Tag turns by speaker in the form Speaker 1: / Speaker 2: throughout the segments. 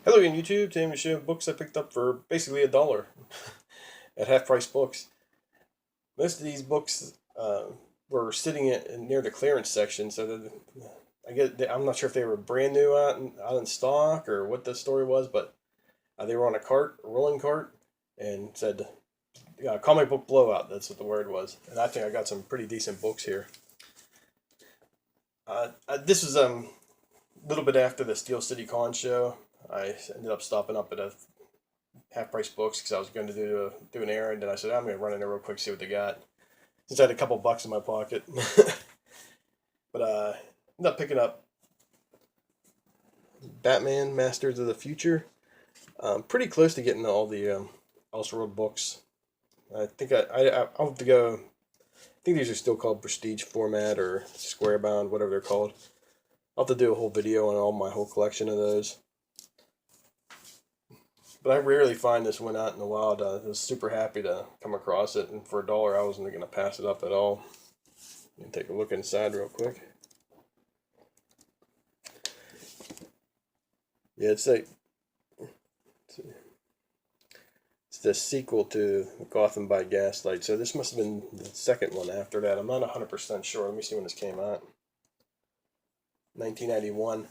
Speaker 1: Hello again, YouTube. Today I'm going to show you books I picked up for basically $1 at Half Price Books. Most of these books were sitting near the clearance section, so that I'm not sure if they were brand new out in stock or what the story was, but they were on a rolling cart, and said comic book blowout. That's what the word was, and I think I got some pretty decent books here. This was a little bit after the Steel City Con show. I ended up stopping up at a Half Price Books because I was going to do an errand, and I said I'm going to run in there real quick, see what they got, since I had a couple bucks in my pocket. But ended up picking up Batman: Masters of the Future. Pretty close to getting all the Elseworld books. I think I'll have to go. I think these are still called Prestige format or square bound, whatever they're called. I'll have to do a whole video on my whole collection of those. But I rarely find this one out in the wild. I was super happy to come across it, and for $1, I wasn't going to pass it up at all. Let me take a look inside real quick. Yeah, it's the sequel to Gotham by Gaslight. So this must have been the second one after that. I'm not 100% sure. Let me see when this came out. 1991.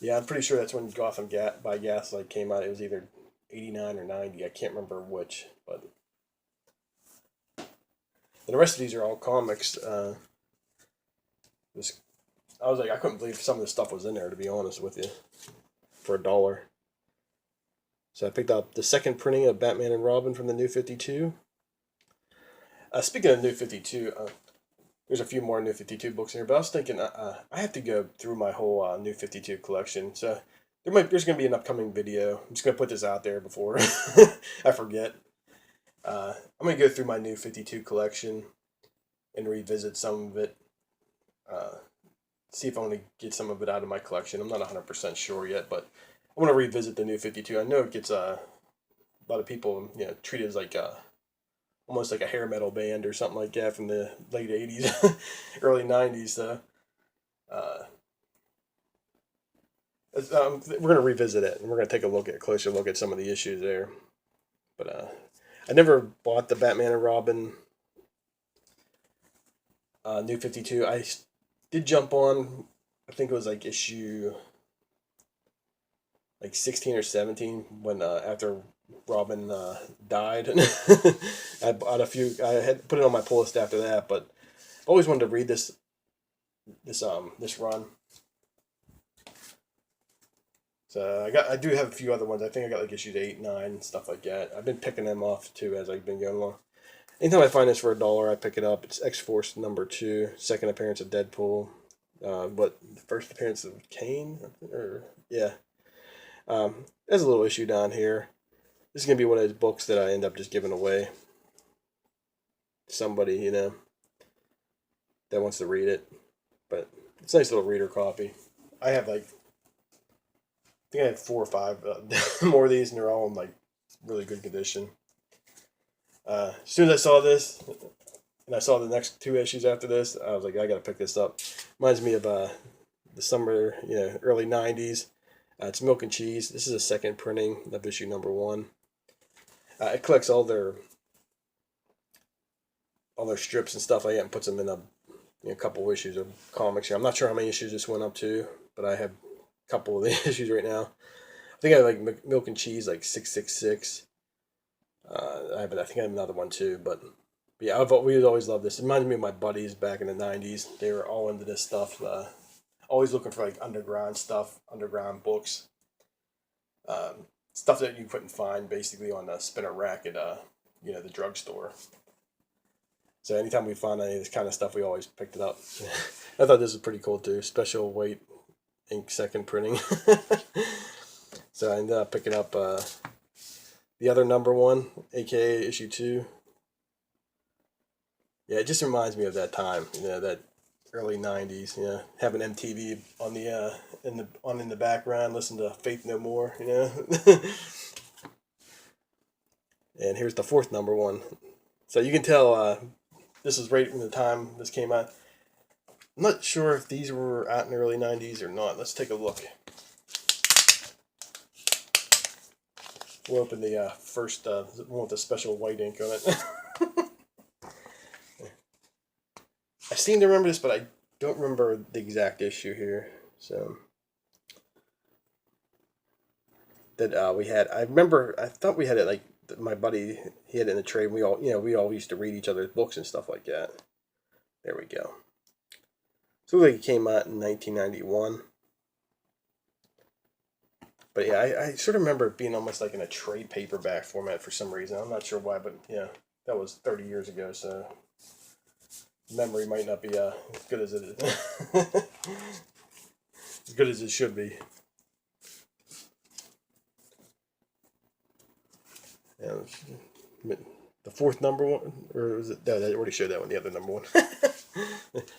Speaker 1: Yeah, I'm pretty sure that's when Gotham by Gaslight came out. It was either 89 or 90. I can't remember which, but the rest of these are all comics. I was like, I couldn't believe some of the stuff was in there, to be honest with you, for $1. So I picked up the second printing of Batman and Robin from the New 52. Speaking of New 52, there's a few more New 52 books in here, but I was thinking I have to go through my whole New 52 collection. So there's going to be an upcoming video. I'm just going to put this out there before I forget. I'm going to go through my New 52 collection and revisit some of it. See if I want to get some of it out of my collection. I'm not 100% sure yet, but I want to revisit the New 52. I know it gets a lot of people treat it as like almost like a hair metal band or something like that from the late 80s, early 90s. So we're going to revisit it, and we're going to take a closer look at some of the issues there. But I never bought the Batman and Robin New 52. I did jump on, I think it was like issue like 16 or 17 when after Robin died. I bought a few. I had put it on my pull list after that, but I always wanted to read this run. So I do have a few other ones. I think I got like issues 8, 9, and stuff like that. I've been picking them off too as I've been going along. Anytime I find this for $1, I pick it up. It's X-Force #2, second appearance of Deadpool. The first appearance of Kane? Yeah. There's a little issue down here. This is going to be one of those books that I end up just giving away to somebody, that wants to read it. But it's a nice little reader copy. I have I think I have 4 or 5 more of these, and they're all in like really good condition. As soon as I saw this, and I saw the next 2 issues after this, I was like, I gotta pick this up. Reminds me of the summer, early 90s. It's Milk and Cheese. This is a second printing of issue #1. It collects all their strips and stuff like that and puts them in a couple issues of comics here. I'm not sure how many issues this went up to, but I have a couple of the issues right now. I think I have like Milk and Cheese like 666. I think I have another one too, but yeah, we always loved this. It reminds me of my buddies back in the 90s. They were all into this stuff. Always looking for like underground stuff, underground books, stuff that you couldn't find basically on the spinner rack at the drugstore. So anytime we found any of this kind of stuff, we always picked it up. I thought this was pretty cool too. Special weight ink second printing. So I ended up picking up the other #1, aka issue 2. Yeah, it just reminds me of that time, that early 90s, having MTV on in the background, listen to Faith No More, And here's the fourth #1. So you can tell this is right from the time this came out. I'm not sure if these were out in the early 90s or not. Let's take a look. We'll open the first one with the special white ink on it. I seem to remember this, but I don't remember the exact issue here. So that we had, I remember, I thought we had it like my buddy. He had it in the trade. We all, we all used to read each other's books and stuff like that. There we go. So it came out in 1991. But yeah, I sort of remember it being almost like in a trade paperback format for some reason. I'm not sure why, but yeah, that was 30 years ago, so memory might not be as good as it is. As good as it should be. Yeah, the fourth number one, or was it? No, I already showed that one. The other number one.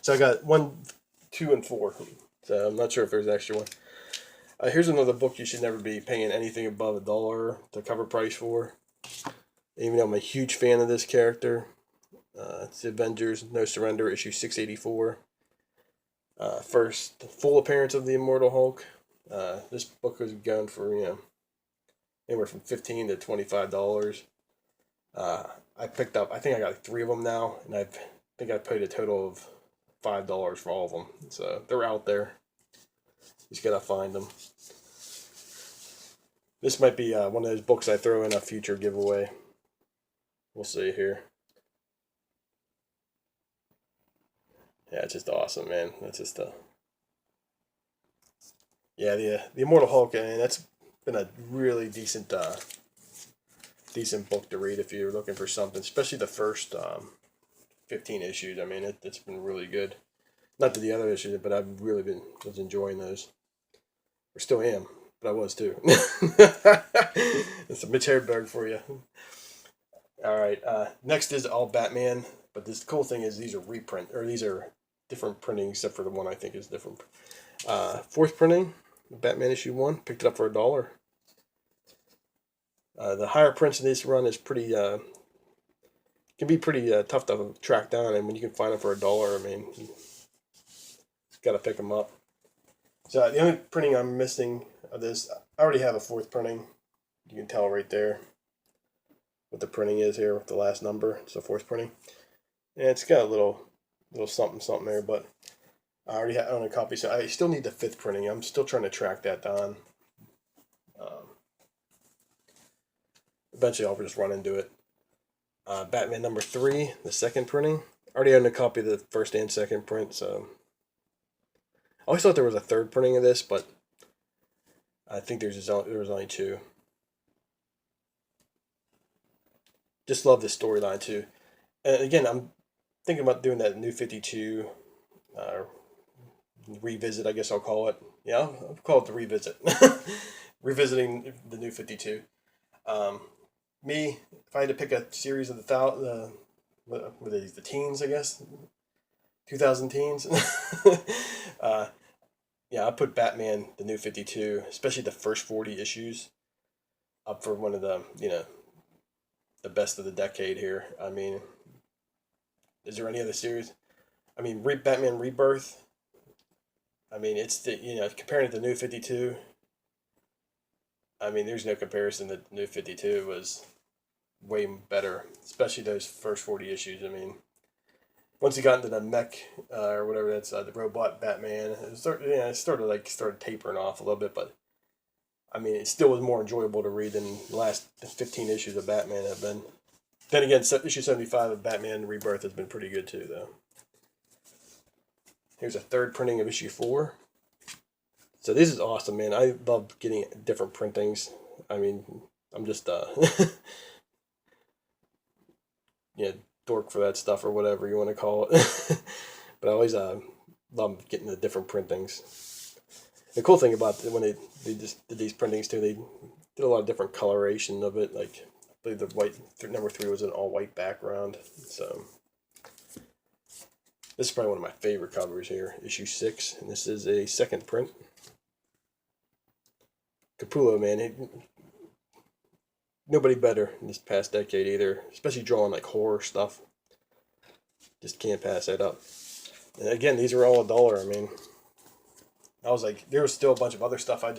Speaker 1: So I got 1, 2, and 4. So I'm not sure if there's an extra one. Here's another book you should never be paying anything above $1 the cover price for. Even though I'm a huge fan of this character. It's the Avengers No Surrender, issue 684. First full appearance of the Immortal Hulk. This book was going for anywhere from $15 to $25. I picked up, I think I got like 3 of them now, and I think I paid a total of $5 for all of them. So they're out there. You just gotta find them. This might be one of those books I throw in a future giveaway. We'll see here. Yeah, it's just awesome, man. That's just yeah, the Immortal Hulk. I mean, that's been a really decent book to read if you're looking for something, especially the first 15 issues. I mean, it's been really good. Not that the other issues, but I've really was enjoying those. Or still am, but I was too. It's a Mitch Hedberg for you. All right. Next is all Batman, but this cool thing is these are these are different printing, except for the one I think is different. Fourth printing, Batman issue 1. Picked it up for $1. The higher prints in this run is pretty can be pretty tough to track down, and when you can find them for $1, I mean, you got to pick them up. So the only printing I'm missing of this, I already have a 4th printing. You can tell right there what the printing is here with the last number. It's a 4th printing, and it's got a little something there, but I already own a copy, so I still need the 5th printing. I'm still trying to track that down. Eventually, I'll just run into it. Batman number 3, the 2nd printing. I already own a copy of the 1st and 2nd print, so I always thought there was a 3rd printing of this, but I think there was only 2. Just love this storyline too. And again, I'm thinking about doing that New 52 revisit, I guess I'll call it. Yeah, I'll call it the revisit. Revisiting the New 52. If I had to pick a series of the what were these, the teens, I guess, 2000 teens. Yeah, I put Batman the New 52, especially the first 40 issues, up for one of the the best of the decade here. I mean, is there any other series? I mean, Batman Rebirth. I mean, it's comparing it to New 52. I mean, there's no comparison. The New 52 was way better, especially those first 40 issues. I mean, once you got into the mech or whatever that's the robot Batman, it started tapering off a little bit, but I mean, it still was more enjoyable to read than the last 15 issues of Batman have been. Then again, issue 75 of Batman Rebirth has been pretty good too, though. Here's a 3rd printing of issue 4. So this is awesome, man. I love getting different printings. I mean, I'm just dork for that stuff or whatever you want to call it. But I always love getting the different printings. The cool thing about when they just did these printings too, they did a lot of different coloration of it. Like I believe the white number 3 was an all white background. So this is probably one of my favorite covers here, issue 6, and this is a 2nd print. Capullo, man, nobody better in this past decade either, especially drawing like horror stuff. Just can't pass that up. And again, these are all $1. I mean, I was like, there was still a bunch of other stuff I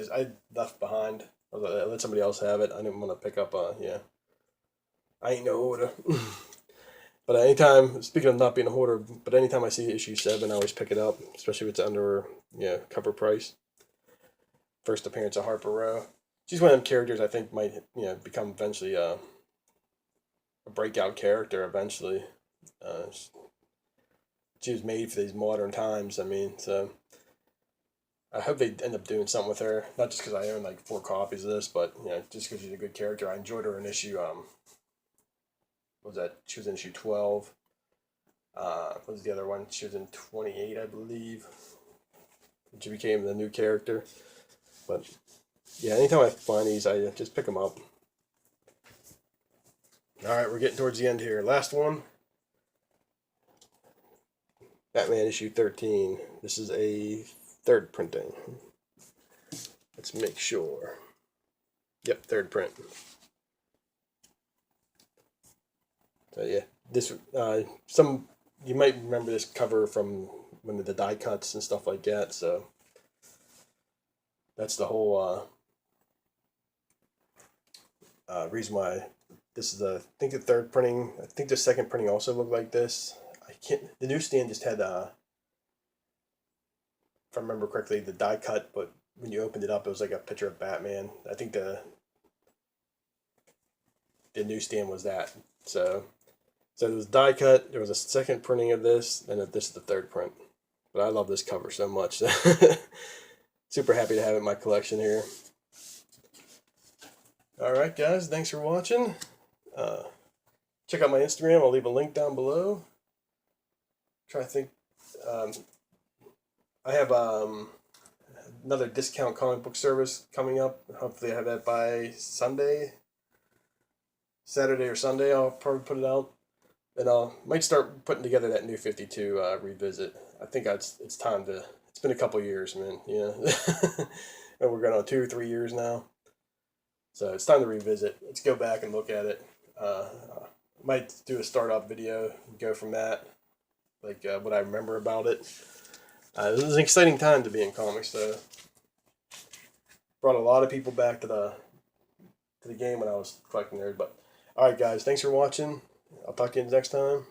Speaker 1: left behind. I let somebody else have it. I didn't want to pick up. Yeah, I ain't no hoarder. But anytime, speaking of not being a hoarder, but anytime I see issue 7, I always pick it up, especially if it's under cover price. First appearance of Harper Row. She's one of them characters I think might become eventually a breakout character eventually. Uh, she was made for these modern times. I mean, so I hope they end up doing something with her. Not just because I own like 4 copies of this, but just because she's a good character. I enjoyed her in issue. What was that? She was in issue 12. What was the other one? She was in 28, I believe. She became the new character. But yeah, anytime I find these, I just pick them up. All right, we're getting towards the end here. Last one. Batman issue 13. This is a 3rd printing. Let's make sure. Yep, 3rd print. So yeah, this you might remember this cover from one of the die cuts and stuff like that. So that's the whole reason why this is the I think the 3rd printing. I think the 2nd printing also looked like this. I can't. The newsstand just had if I remember correctly, the die cut, but when you opened it up, it was like a picture of Batman. I think the newsstand was that. So it was die cut. There was a 2nd printing of this, and this is the 3rd print. But I love this cover so much. Super happy to have it in my collection here. Alright guys, thanks for watching. Check out my Instagram, I'll leave a link down below. Try to think. I have another discount comic book service coming up. Hopefully I have that by Saturday or Sunday. I'll probably put it out. And I might start putting together that New 52 revisit. I think it's time to. It's been a couple years, man. And we're going on 2 or 3 years now. So it's time to revisit. Let's go back and look at it. Might do a start-up video and go from that. Like what I remember about it. This was an exciting time to be in comics, though. Brought a lot of people back to the game when I was collecting theirs. But all right, guys, thanks for watching. I'll talk to you next time.